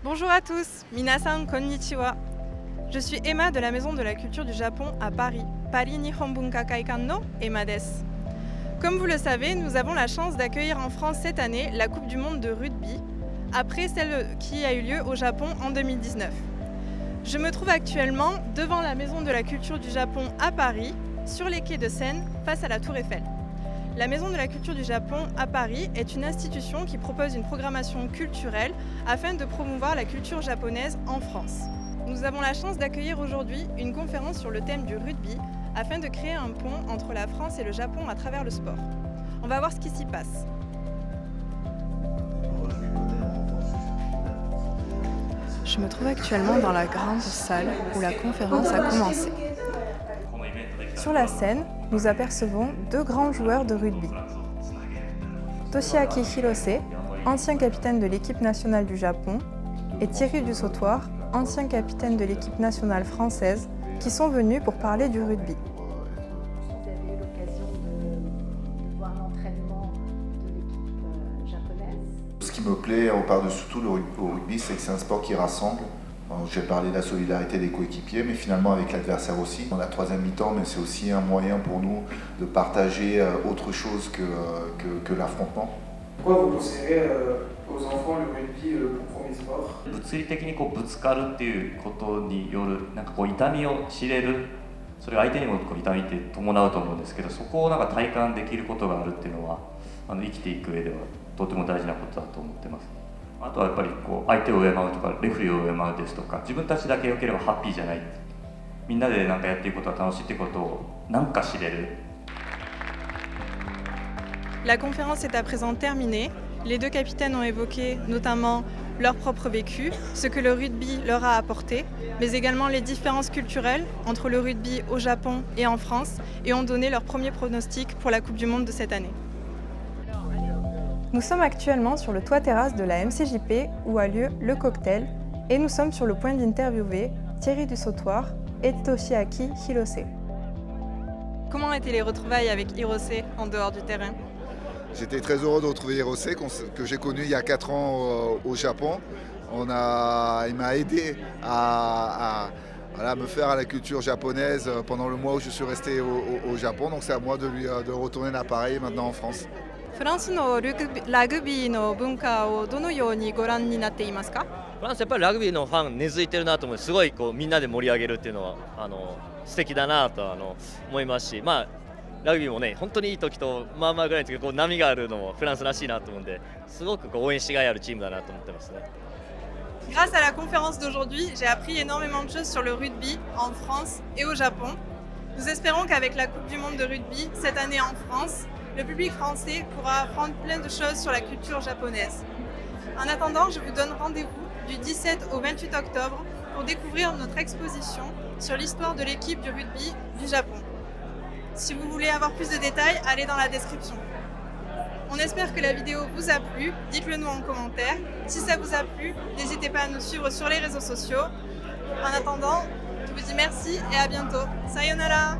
Bonjour à tous, minasan konnichiwa. Je suis Emma de la Maison de la Culture du Japon à Paris, Paris Nihon Bunka Kaikan no Emma desu. Comme vous le savez, nous avons la chance d'accueillir en France cette année la Coupe du Monde de rugby, après celle qui a eu lieu au Japon en 2019. Je me trouve actuellement devant la Maison de la Culture du Japon à Paris, sur les quais de Seine, face à la Tour Eiffel. La Maison de la Culture du Japon à Paris est une institution qui propose une programmation culturelle afin de promouvoir la culture japonaise en France. Nous avons la chance d'accueillir aujourd'hui une conférence sur le thème du rugby afin de créer un pont entre la France et le Japon à travers le sport. On va voir ce qui s'y passe. Je me trouve actuellement dans la grande salle où la conférence a commencé. Sur la scène, nous apercevons deux grands joueurs de rugby. Toshiaki Hirose, ancien capitaine de l'équipe nationale du Japon, et Thierry Dussautoir, ancien capitaine de l'équipe nationale française, qui sont venus pour parler du rugby. Vous avez eu l'occasion de voir l'entraînement de l'équipe japonaise. Ce qui me plaît par-dessus tout au rugby, c'est que c'est un sport qui rassemble. J'ai parlé de la solidarité des coéquipiers, mais finalement avec l'adversaire aussi. Dans la troisième mi-temps, mais c'est aussi un moyen pour nous de partager autre chose que l'affrontement. Pourquoi vous conseillez aux enfants le rugby le premier sport? 物理的にぶつかるっていうことによる痛みを知れる、それが相手にも痛みって伴うと思うんですけど、そこを体感できることがあるっていうのは生きていく上ではとても大事なことだと思ってます。あとはやっぱり相手を敬うとかレフェリーを敬うですとか、自分たちだけ良ければハッピーじゃない、みんなでやっていくことが楽しいっていうことを知れる。La conférence est à présent terminée. Les deux capitaines ont évoqué notamment leur propre vécu, ce que le rugby leur a apporté, mais également les différences culturelles entre le rugby au Japon et en France, et ont donné leur premier pronostic pour la Coupe du Monde de cette année. Nous sommes actuellement sur le toit terrasse de la MCJP où a lieu le cocktail, et nous sommes sur le point d'interviewer Thierry Dussautoir et Toshiaki Hirose. Comment étaient les retrouvailles avec Hirose en dehors du terrain ? J'étais très heureux de retrouver Hirose, que j'ai connu il y a 4 ans au Japon. Il m'a aidé à me faire à la culture japonaise pendant le mois où je suis resté au Japon. Donc c'est à moi de retourner l'appareil maintenant en France. フランスのラグビーの文化をどのようにご覧になっていますか？フランスやっぱりラグビーのファン根付いてるなと思う。すごいみんなで盛り上げるっていうのは素敵だなと思いますし、ラグビーもね本当にいい時とぐらいの時波があるのもフランスらしいなと思うんで、すごく応援しがいあるチームだなと思ってますね。Grâce à la conférence d'aujourd'hui, j'ai appris énormément de choses sur le rugby en France et au Japon. Nous espérons qu'avec la Coupe du Monde de rugby cette année en France, le public français pourra apprendre plein de choses sur la culture japonaise. En attendant, je vous donne rendez-vous du 17 au 28 octobre pour découvrir notre exposition sur l'histoire de l'équipe du rugby du Japon. Si vous voulez avoir plus de détails, allez dans la description. On espère que la vidéo vous a plu, dites-le nous en commentaire. Si ça vous a plu, n'hésitez pas à nous suivre sur les réseaux sociaux. En attendant, je vous dis merci et à bientôt. Sayonara!